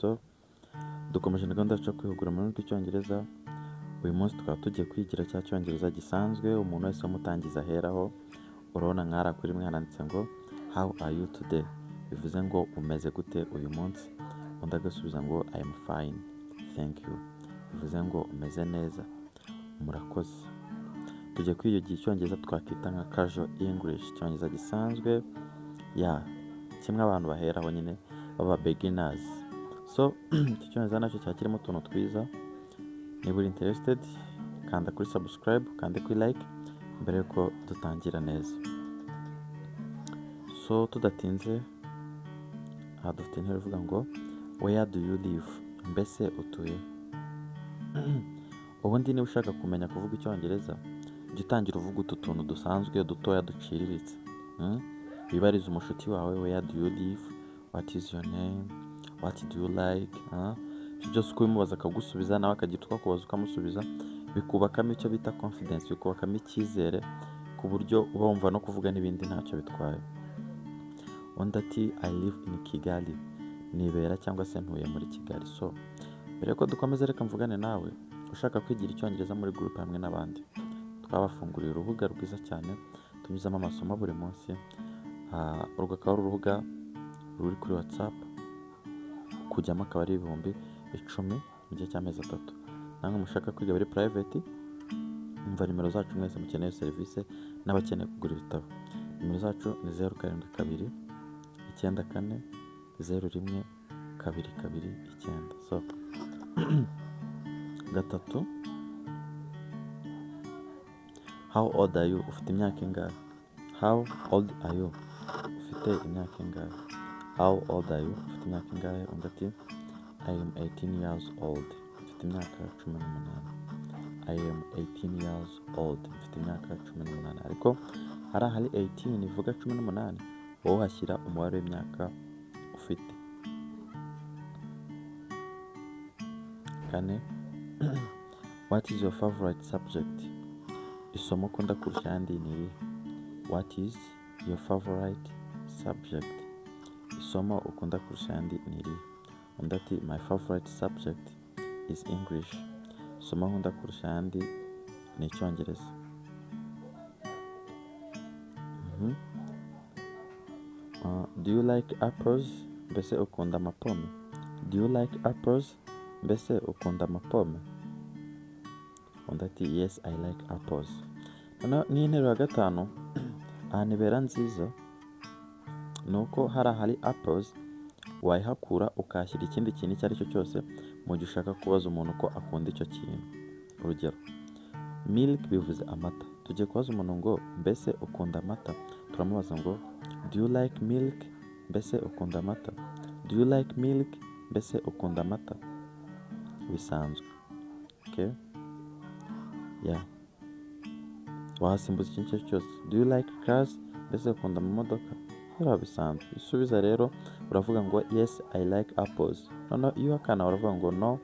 So dukomeje na gahunda yacu yo kwihugura mu rurimi rw'icyongereza. Uyu munsi tukaba tugiye kwigira cya cyongereza gisanzwe umuntu wese umutangiza aheraho. Urabona nk'ara kuri rimwe handitse ngo how are you today, bivuze ngo umeze gute uyu munsi. Undi agasubiza ngo I am fine, thank you, bivuze ngo umeze neza, murakoze. Tugiye kwiyigira icyongereza twakita nka casual English, icyongereza gisanzwe kimwe abantu baheraho nyine baba beginners. So iki cyongereza nacyo cyaba kirimo utuntu twiza. Niba uri interested, kanda kuri subscribe, kanda kuri like mbere yuko dutangira neza. So tudatinze, dufite intero ivuga ngo where do you live, mbese utuye. Ubundi niba ushaka kumenya kuvuga icyongereza, jya utangira uvuga utu tuntu dusanzwe dutoya duciriritse. Wibarize umushuti wawe where do you live, what is your name, what do you like. Ibyo byose uko ubimubaza akagusubiza, nawe akagira utwo akubaza ukamusubiza, bikubakamo icyo bita confidence, bikubakamo icyizere ku buryo uba wumva no kuvuga n'ibindi ntacyo bitwaye. Undi ati I live in Kigali, nibera cyangwa se ntuye muri Kigali. So mbere yuko dukomeza, reka mvugane nawe ushaka kwigira icyongereza muri group hamwe n'abandi. Twabafunguriye urubuga rwiza cyane tunyuzamo amasomo buri munsi. Urwo akaba ari urubuga ruri kuri WhatsApp, kujyamo akaba ari 10,000 mu gihe cy'amezi 3. Namwe mushaka kwiga bari private, umva nimero zacu mwese mukeneye serivisi n'abakeneye kugura ibitabo. Nimero zacu ni 072 94 01 22 9. So gatatu, how old are you, ufite imyaka ingahe. How old are you, ufite imyaka ingahe. How old are you, ufite imyaka ingahe. Undi ati I am 18 years old, ufite imyaka 18. I am 18 years old, ufite imyaka 18. Ariko hari 18 bivuga 18, wowe hashyira umubare w'imyaka ufite. Kane, what is your favorite subject, isomo ukunda kurusha ayandi ni irihe. What is your favorite subject, isomo ukunda kurusha ayandi ni irihe. Undi ati my favorite subject is English, isomo nkunda kurusha ayandi ni icyongereza. Do you like apples, mbese ukunda amapome. Do you like apples, mbese ukunda amapome. Undi ati yes I like apples. Ni intero ya gatanu. Nibera nziza nuko hari apples wayihakura ukashyira ikindi kintu icyo ari cyo cyose mu gihe ushaka kubaza umuntu ko akunda icyo kintu. Urugero, milk bivuze amata. Tugiye kubaza umuntu ngo mbese ukunda amata, turamubaza ngo do you like milk, mbese ukunda amata. Do you like milk, mbese ukunda amata. Bisanzwe. Okay? Wasimbuza ikintu icyo cyose. Do you like cars, mbese ukunda amamodoka. Biba bisanzwe. Isubiza rero uravuga ngo yes I like apples. Iyo uhakana uravuga ngo no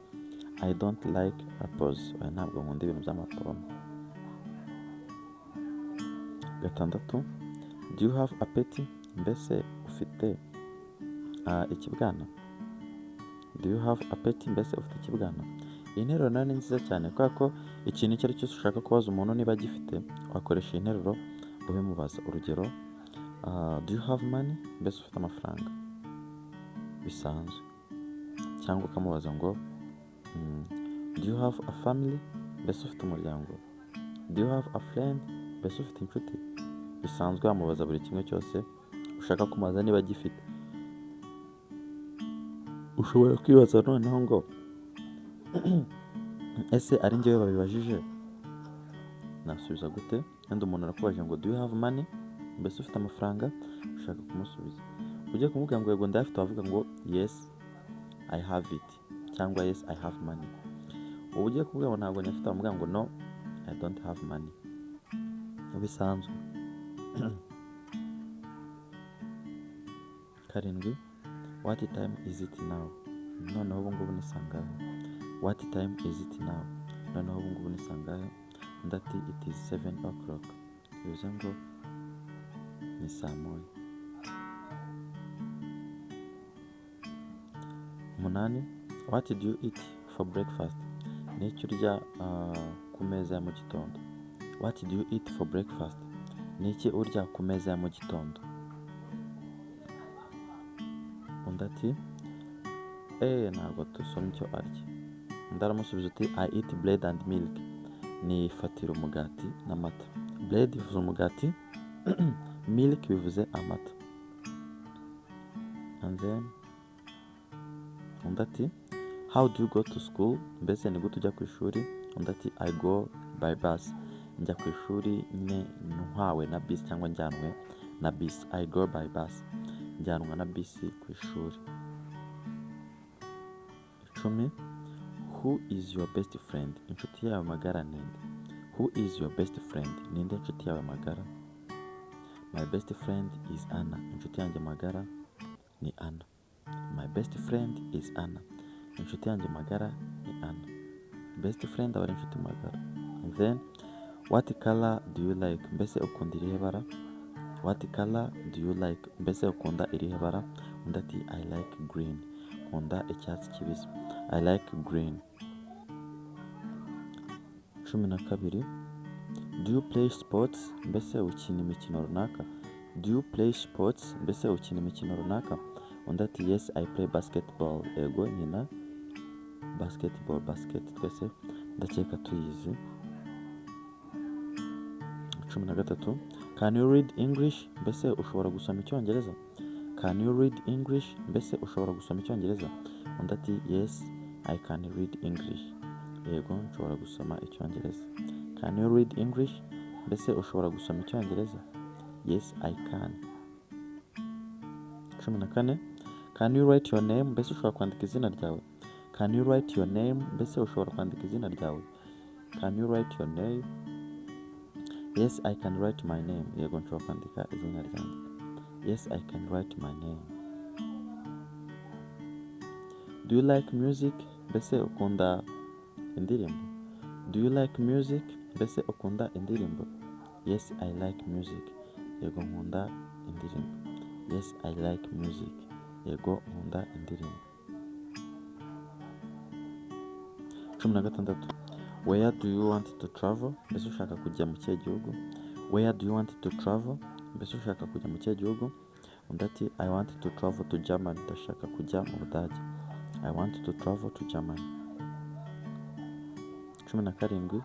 I don't like apples, ntabwo nkunda ibintu by'amapome. Gatandatu, do you have appetite, mbese ufite ikibwana. Do you have appetite, mbese ufite ikibwana. Iyi nteruro nayo ni nziza cyane kubera ko ikintu icyo ari cyo ushaka kubaza umuntu niba agifite, wakoresha iyi nteruro ubimubaza. Urugero, do you have money, mbese ufite amafaranga. Bisanzwe. Cyangwa ukamubaza ngo do you have a family, mbese ufite umuryango. Do you have a friend, mbese ufite inshuti. Bisanzwe wamubaza buri kimwe cyose ushaka kumubaza niba agifite. Ushobora kwibaza noneho ngo ese ari njyewe babibajije nasubiza gute. Kandi umuntu arakubaje ngo do you have money, mbese ufite amafaranga, ushaka kumusubiza. Ugiye kumubwira ngo yego ndafite, wavuga ngo yes I have it, cyangwa yes I have money. Ubu ugiye kumubwira ngo ntabwo nyafite, wamubwira ngo no I don't have money. Bisanzwe. Karindwi, what time is it now, noneho ubu ngubu ni sangahe. What time is it now, noneho ubu ngubu ni sangahe. Undi ati it is 7 o'clock, bivuze ngo ni saa moya. umunani, what did you eat for breakfast? Ni iki urya ku meza ya mu gitondo? What did you eat for breakfast? Ni iki urya ku meza ya mu gitondo? Undi ati ntabwo dusomye icyo arya. Undi aramusubiza uti I eat bread and milk. Nifatira umugati n'amata. Bread bivuze umugati, milk bivuze amata. And then undi ati how do you go to school? Mbese ni gute ujya ku ishuri? Undi ati I go by bus. Njya ku ishuri ntwawe na bisi cyangwa njyanwe na bisi. I go by bus. Njyanwa na bisi ku ishuri. 10. Who is your best friend? Inshuti yawe magara ninde? Who is your best friend? Ninde inshuti yawe magara? My best friend is Anna. Inshuti yanjye magara ni Anna. My best friend is Anna. Inshuti yanjye magara ni Anna. Best friend aba ari inshuti magara. And then what color do you like? Mbese ukunda irihe bara? What color do you like? Mbese ukunda irihe bara? Undi ati I like green. Nkunda icyatsi kibisi. I like green. 12. Do you play sports? Mbese ukina imikino runaka? Do you play sports? Mbese ukina imikino runaka? Undi ati yes I play basketball. Ego nyina basketball, basket twese ndakeka tuyizi. 13. Can you read English? Mbese ushobora gusoma icyongereza? Can you read English? Mbese ushobora gusoma icyongereza? Undi ati yes I can read English. Yego nshobora gusoma icyongereza. Can you read English? Mbese ushobora gusoma icyongereza? Yes I can. 14. Can you write your name? Mbese ushobora kwandika izina ryawe? Can you write your name? Mbese ushobora kwandika izina ryawe? Can you write your name? Yes I can write my name. Yego nshobora kwandika izina ryanjye. Yes I can write my name. Do you like music? Mbese ukunda indirimbo? Do you like music? Mbese ukunda indirimbo? Yes I like music. Yego nkunda indirimbo. Yes I like music. Yego nkunda indirimbo. 16. Where do you want to travel? Mbese ushaka kujya mu kihe gihugu? Where do you want to travel? Mbese ushaka kujya mu kihe gihugu? Undi ati I want to travel to Germany. Ndashaka kujya mu Budage. I want to travel to Germany. 17.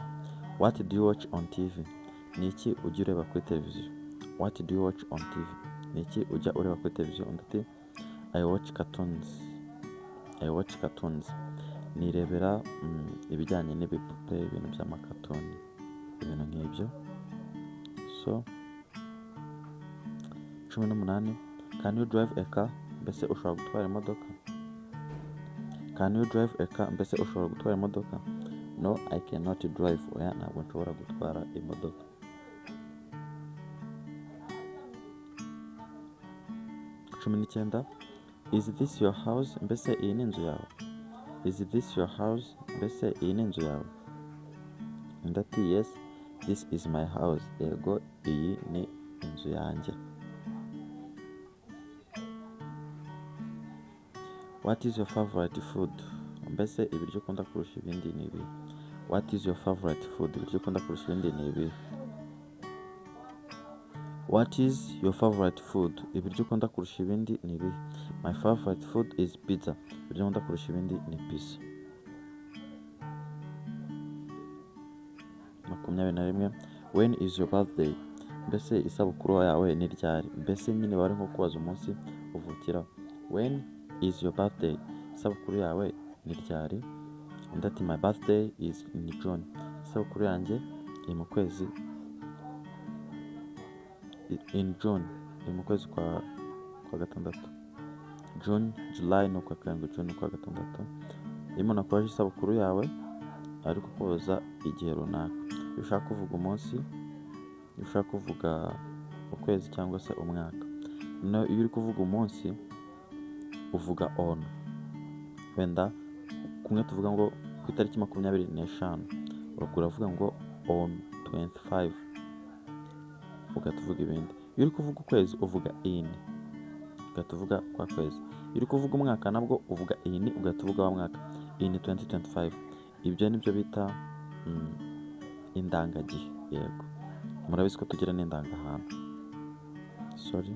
What do you watch on TV? Ni iki ujya ureba kuri televiziyo? What do you watch on TV? Ni iki ujya ureba kuri televiziyo? Undi ati I watch cartoons. I watch cartoons. Nirebera ibijyanye n'ibipupe, ibintu by'amakatoni, ibintu nk'ibyo. So 18. Can you drive a car? Mbese ushobora gutwara imodoka? Can you drive a car? Mbese ushobora gutwara imodoka? No I cannot drive. Oya ntabwo nshobora gutwara imodoka. 19. Is this your house? Mbese iyi ni inzu yawe? Is this your house? Mbese iyi ni inzu yawe? Undi ati yes this is my house. Yego iyi ni inzu yanjye. What is your favorite food? Mbese ibiryo ukunda kurusha ibindi ni ibi? What is your favorite food? Ibiryo ukunda kurusha ibindi ni ibi? What is your favorite food? Ibiryo ukunda kurusha ibindi ni ibi? My favorite food is pizza. Ibiryo ukunda kurusha ibindi ni pizza. 21. When is your birthday? Mbese isabukuru yawe ni ryari? Mbese nyine bari nko kubaza umunsi uvukiraho. When is your birthday? Isabukuru yawe ni ryari? Undi ati my birthday is in June. Isabukuru yanjye iri mu kwezi in June. Iri mu kwezi kwa gatandatu. June, July no kwa karindwi, June kwa gatandatu. Iyo umuntu akoresha isabukuru yawe ari kukubaza igihe runaka. Iyo ushaka kuvuga umunsi, iyo ushaka kuvuga ukwezi cyangwa se umwaka. Noneho iyo uri kuvuga umunsi uvuga on. Wenda kumwe tuvuga ngo ku itariki 25 uravuga ngo on 25 ugatuvuga ibindi. Iyo uri kuvuga ukwezi uvuga in ugatuvuga kwa kwezi. iyo uri kuvuga umwaka nabwo uvuga iyi ni ugahita uvuga wa mwaka. Iyi ni 2025. Ibyo nibyo bita indangagihe. Yego, murabizi ko tugira n'indangahantu. Sorry.